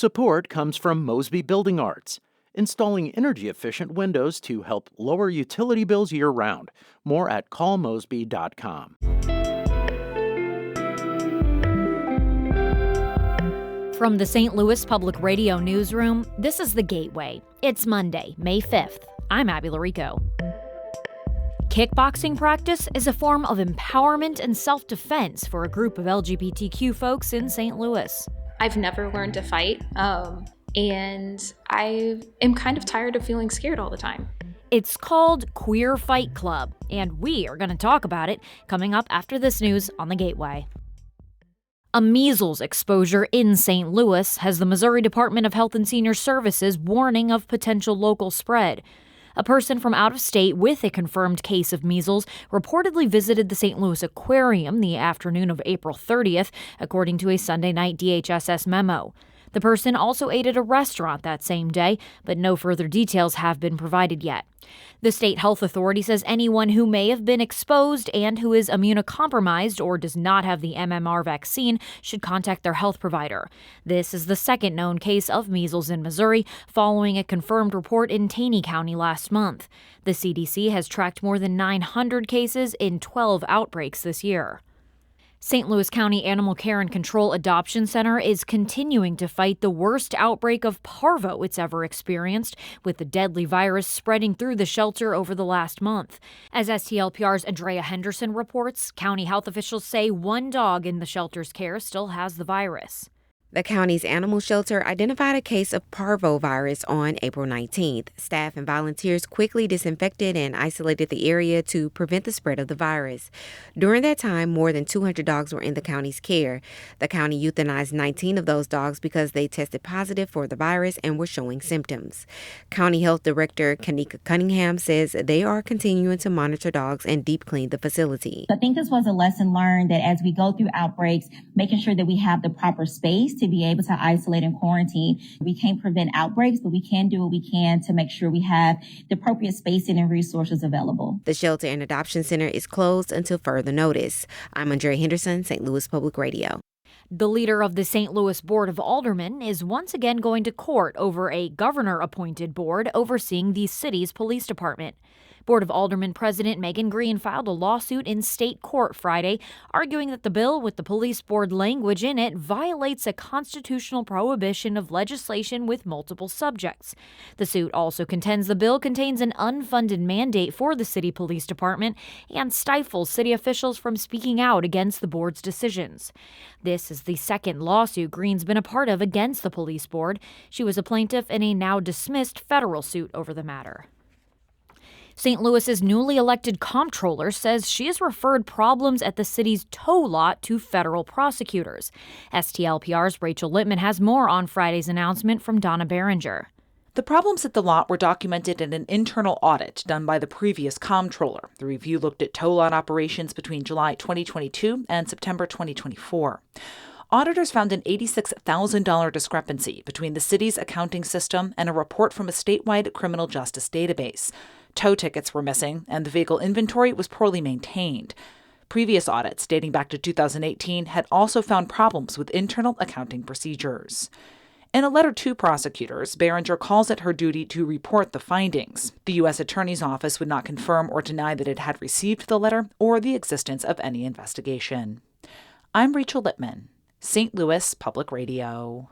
Support comes from Mosby Building Arts, installing energy-efficient windows to help lower utility bills year-round. More at callmosby.com. From the St. Louis Public Radio Newsroom, this is The Gateway. It's Monday, May 5th. I'm Abby Larico. Kickboxing practice is a form of empowerment and self-defense for a group of LGBTQ folks in St. Louis. I've never learned to fight, and I am kind of tired of feeling scared all the time. It's called Queer Fight Club, and we are going to talk about it coming up after this news on The Gateway. A measles exposure in St. Louis has the Missouri Department of Health and Senior Services warning of potential local spread. A person from out of state with a confirmed case of measles reportedly visited the St. Louis Aquarium the afternoon of April 30th, according to a Sunday night DHSS memo. The person also ate at a restaurant that same day, but no further details have been provided yet. The state health authority says anyone who may have been exposed and who is immunocompromised or does not have the MMR vaccine should contact their health provider. This is the second known case of measles in Missouri, following a confirmed report in Taney County last month. The CDC has tracked more than 900 cases in 12 outbreaks this year. St. Louis County Animal Care and Control Adoption Center is continuing to fight the worst outbreak of parvo it's ever experienced, with the deadly virus spreading through the shelter over the last month. As STLPR's Andrea Henderson reports, county health officials say one dog in the shelter's care still has the virus. The county's animal shelter identified a case of parvovirus on April 19th. Staff and volunteers quickly disinfected and isolated the area to prevent the spread of the virus. During that time, more than 200 dogs were in the county's care. The county euthanized 19 of those dogs because they tested positive for the virus and were showing symptoms. County Health Director Kanika Cunningham says they are continuing to monitor dogs and deep clean the facility. I think this was a lesson learned that as we go through outbreaks, making sure that we have the proper space to be able to isolate and quarantine. We can't prevent outbreaks, but we can do what we can to make sure we have the appropriate spacing and resources available. The shelter and adoption center is closed until further notice. I'm Andrea Henderson, St. Louis Public Radio. The leader of the St. Louis Board of Aldermen is once again going to court over a governor-appointed board overseeing the city's police department. Board of Aldermen President Megan Green filed a lawsuit in state court Friday, arguing that the bill with the police board language in it violates a constitutional prohibition of legislation with multiple subjects. The suit also contends the bill contains an unfunded mandate for the city police department and stifles city officials from speaking out against the board's decisions. This is the second lawsuit Green's been a part of against the police board. She was a plaintiff in a now dismissed federal suit over the matter. St. Louis's newly elected comptroller says she has referred problems at the city's tow lot to federal prosecutors. STLPR's Rachel Littman has more on Friday's announcement from Donna Behringer. The problems at the lot were documented in an internal audit done by the previous comptroller. The review looked at tow lot operations between July 2022 and September 2024. Auditors found an $86,000 discrepancy between the city's accounting system and a report from a statewide criminal justice database. Tow tickets were missing, and the vehicle inventory was poorly maintained. Previous audits, dating back to 2018, had also found problems with internal accounting procedures. In a letter to prosecutors, Behringer calls it her duty to report the findings. The U.S. Attorney's Office would not confirm or deny that it had received the letter or the existence of any investigation. I'm Rachel Littman, St. Louis Public Radio.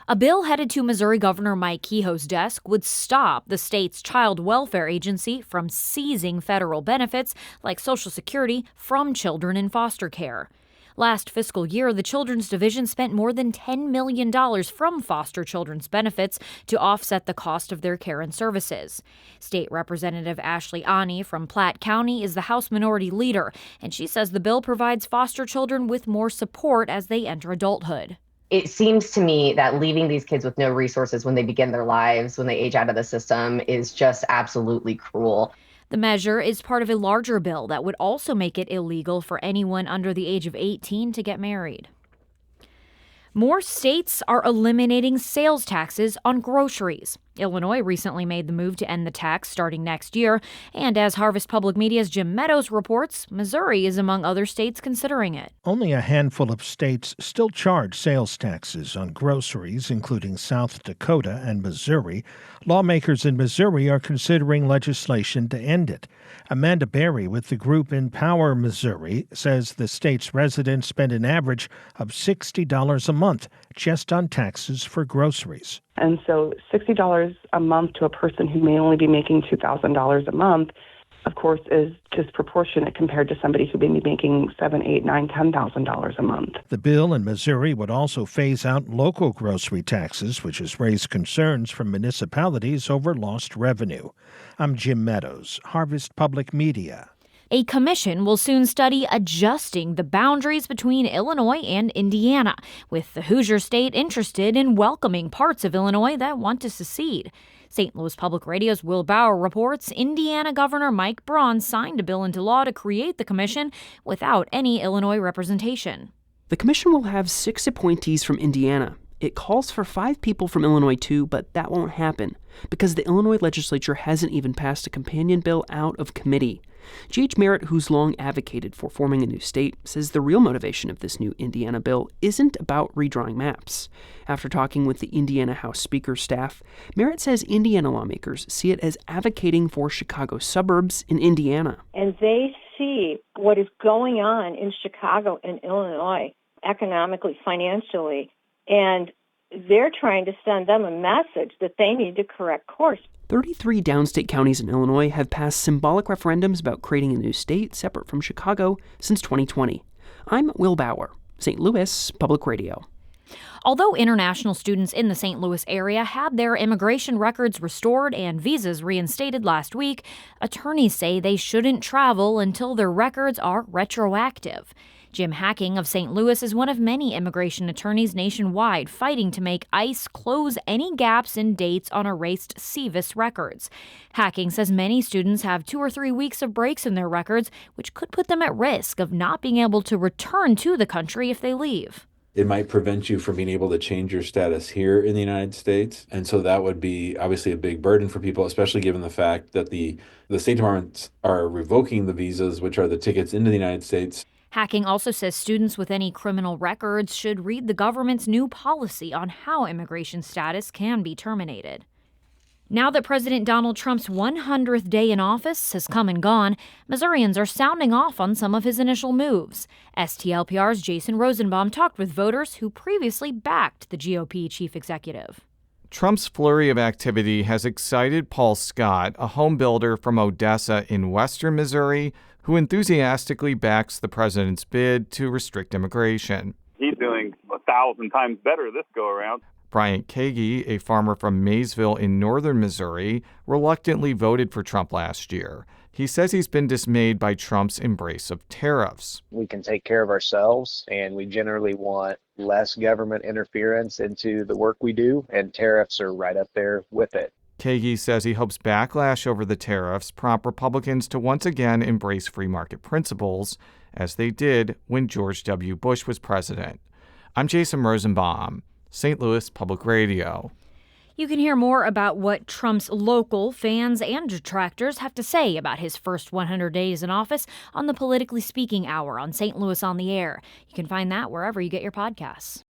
A bill headed to Missouri Governor Mike Kehoe's desk would stop the state's child welfare agency from seizing federal benefits like Social Security from children in foster care. Last fiscal year, the Children's Division spent more than $10 million from foster children's benefits to offset the cost of their care and services. State Representative Ashley Ani from Platte County is the House Minority Leader, and she says the bill provides foster children with more support as they enter adulthood. It seems to me that leaving these kids with no resources when they begin their lives, when they age out of the system, is just absolutely cruel. The measure is part of a larger bill that would also make it illegal for anyone under the age of 18 to get married. More states are eliminating sales taxes on groceries. Illinois recently made the move to end the tax starting next year, and as Harvest Public Media's Jim Meadows reports, Missouri is among other states considering it. Only a handful of states still charge sales taxes on groceries, including South Dakota and Missouri. Lawmakers in Missouri are considering legislation to end it. Amanda Berry with the group Empower Missouri says the state's residents spend an average of $60 a month just on taxes for groceries. And so $60 a month to a person who may only be making $2,000 a month, of course, is disproportionate compared to somebody who may be making $7,000, $8,000, $9,000, $10,000 a month. The bill in Missouri would also phase out local grocery taxes, which has raised concerns from municipalities over lost revenue. I'm Jim Meadows, Harvest Public Media. A commission will soon study adjusting the boundaries between Illinois and Indiana, with the Hoosier State interested in welcoming parts of Illinois that want to secede. St. Louis Public Radio's Will Bauer reports Indiana Governor Mike Braun signed a bill into law to create the commission without any Illinois representation. The commission will have 6 appointees from Indiana. It calls for 5 people from Illinois, too, but that won't happen because the Illinois legislature hasn't even passed a companion bill out of committee. G.H. Merritt, who's long advocated for forming a new state, says the real motivation of this new Indiana bill isn't about redrawing maps. After talking with the Indiana House Speaker's staff, Merritt says Indiana lawmakers see it as advocating for Chicago suburbs in Indiana. And they see what is going on in Chicago and Illinois, economically, financially, and they're trying to send them a message that they need to correct course. 33 downstate counties in Illinois have passed symbolic referendums about creating a new state separate from Chicago since 2020. I'm Will Bauer, St. Louis Public Radio. Although international students in the St. Louis area had their immigration records restored and visas reinstated last week, attorneys say they shouldn't travel until their records are retroactive. Jim Hacking of St. Louis is one of many immigration attorneys nationwide fighting to make ICE close any gaps in dates on erased CVIS records. Hacking says many students have 2 or 3 weeks of breaks in their records, which could put them at risk of not being able to return to the country if they leave. It might prevent you from being able to change your status here in the United States. And so that would be obviously a big burden for people, especially given the fact that the State Departments are revoking the visas, which are the tickets into the United States. Hacking also says students with any criminal records should read the government's new policy on how immigration status can be terminated. Now that President Donald Trump's 100th day in office has come and gone, Missourians are sounding off on some of his initial moves. STLPR's Jason Rosenbaum talked with voters who previously backed the GOP chief executive. Trump's flurry of activity has excited Paul Scott, a home builder from Odessa in western Missouri, who enthusiastically backs the president's bid to restrict immigration. He's doing 1,000 times better this go-around. Bryant Kagi, a farmer from Maysville in northern Missouri, reluctantly voted for Trump last year. He says he's been dismayed by Trump's embrace of tariffs. We can take care of ourselves, and we generally want less government interference into the work we do, and tariffs are right up there with it. Kagi says he hopes backlash over the tariffs prompt Republicans to once again embrace free market principles, as they did when George W. Bush was president. I'm Jason Rosenbaum, St. Louis Public Radio. You can hear more about what Trump's local fans and detractors have to say about his first 100 days in office on the Politically Speaking Hour on St. Louis on the Air. You can find that wherever you get your podcasts.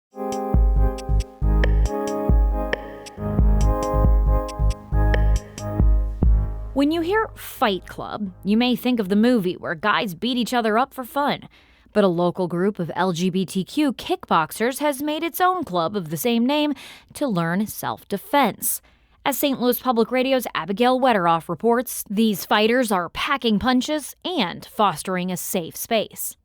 When you hear Fight Club, you may think of the movie where guys beat each other up for fun. But a local group of LGBTQ kickboxers has made its own club of the same name to learn self-defense. As St. Louis Public Radio's Abigail Wetteroff reports, these fighters are packing punches and fostering a safe space.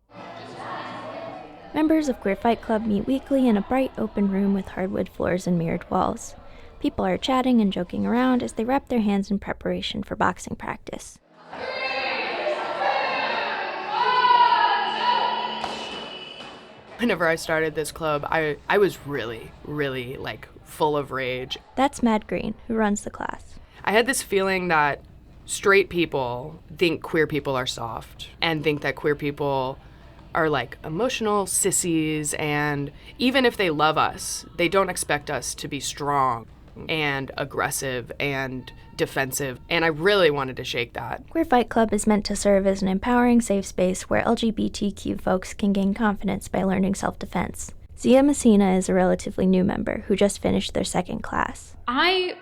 Members of Queer Fight Club meet weekly in a bright open room with hardwood floors and mirrored walls. People are chatting and joking around as they wrap their hands in preparation for boxing practice. Whenever I started this club, I was really, full of rage. That's Matt Green, who runs the class. I had this feeling that straight people think queer people are soft and think that queer people are emotional sissies, and even if they love us, they don't expect us to be strong. and aggressive and defensive, and I really wanted to shake that. Queer Fight Club is meant to serve as an empowering safe space where LGBTQ folks can gain confidence by learning self-defense. Zia Messina is a relatively new member who just finished their second class. I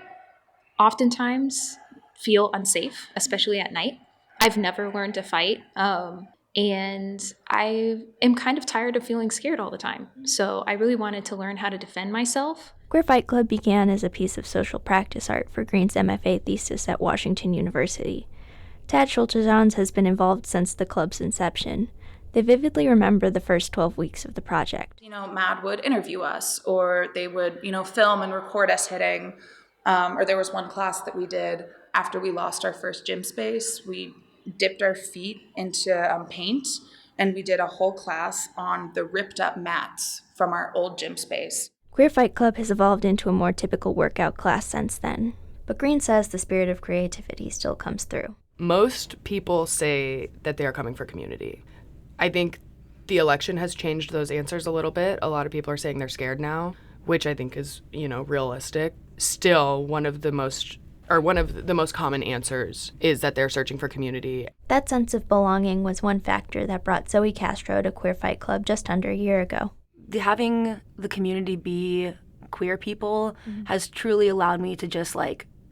oftentimes feel unsafe, especially at night. I've never learned to fight, and I am kind of tired of feeling scared all the time. So I really wanted to learn how to defend myself. Queer Fight Club began as a piece of social practice art for Green's MFA thesis at Washington University. Tad Schulter-Johns has been involved since the club's inception. They vividly remember the first 12 weeks of the project. Mad would interview us, or they would, film and record us hitting. Or there was one class that we did after we lost our first gym space. We dipped our feet into paint, and we did a whole class on the ripped up mats from our old gym space. Queer Fight Club has evolved into a more typical workout class since then, but Green says the spirit of creativity still comes through. Most people say that they are coming for community. I think the election has changed those answers a little bit. A lot of people are saying they're scared now, which I think is, realistic. Still, one of the most common answers is that they're searching for community. That sense of belonging was one factor that brought Zoe Castro to Queer Fight Club just under a year ago. Having the community be queer people has truly allowed me to just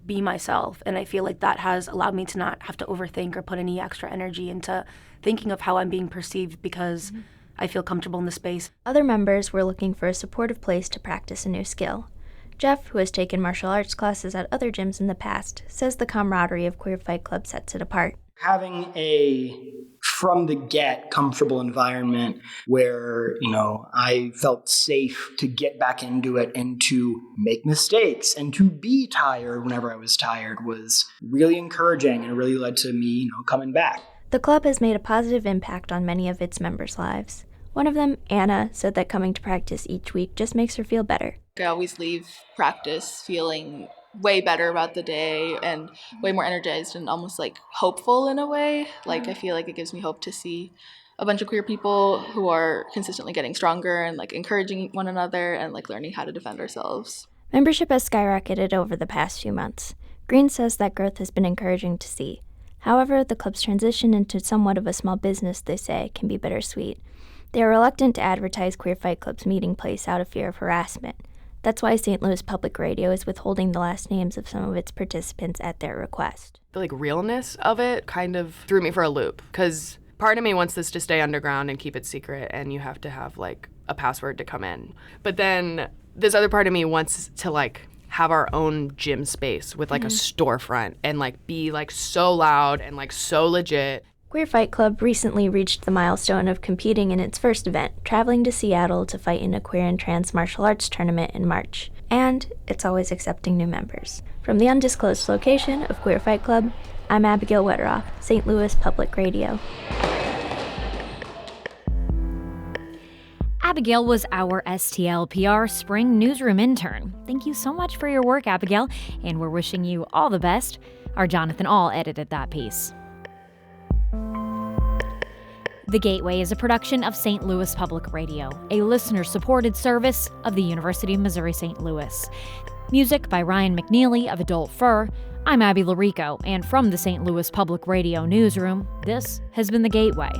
be myself, and I feel like that has allowed me to not have to overthink or put any extra energy into thinking of how I'm being perceived because I feel comfortable in the space. Other members were looking for a supportive place to practice a new skill. Jeff, who has taken martial arts classes at other gyms in the past, says the camaraderie of Queer Fight Club sets it apart. Having a from the get comfortable environment where, I felt safe to get back into it and to make mistakes and to be tired whenever I was tired was really encouraging, and it really led to me, coming back. The club has made a positive impact on many of its members' lives. One of them, Anna, said that coming to practice each week just makes her feel better. I always leave practice feeling way better about the day and way more energized and almost hopeful in a way. I feel like it gives me hope to see a bunch of queer people who are consistently getting stronger and encouraging one another and learning how to defend ourselves. Membership has skyrocketed over the past few months. Green says that growth has been encouraging to see. However, the club's transition into somewhat of a small business, they say, can be bittersweet. They are reluctant to advertise Queer Fight Club's meeting place out of fear of harassment. That's why St. Louis Public Radio is withholding the last names of some of its participants at their request. The realness of it kind of threw me for a loop, because part of me wants this to stay underground and keep it secret, and you have to have a password to come in. But then this other part of me wants to have our own gym space with a storefront and be so loud and so legit. Queer Fight Club recently reached the milestone of competing in its first event, traveling to Seattle to fight in a queer and trans martial arts tournament in March. And it's always accepting new members. From the undisclosed location of Queer Fight Club, I'm Abigail Wetteroff, St. Louis Public Radio. Abigail was our STL PR Spring Newsroom intern. Thank you so much for your work, Abigail, and we're wishing you all the best. Our Jonathan All edited that piece. The Gateway is a production of St. Louis Public Radio, a listener-supported service of the University of Missouri St. Louis. Music by Ryan McNeely of Adult Fur. I'm Abby Larico, and from the St. Louis Public Radio newsroom, this has been The Gateway.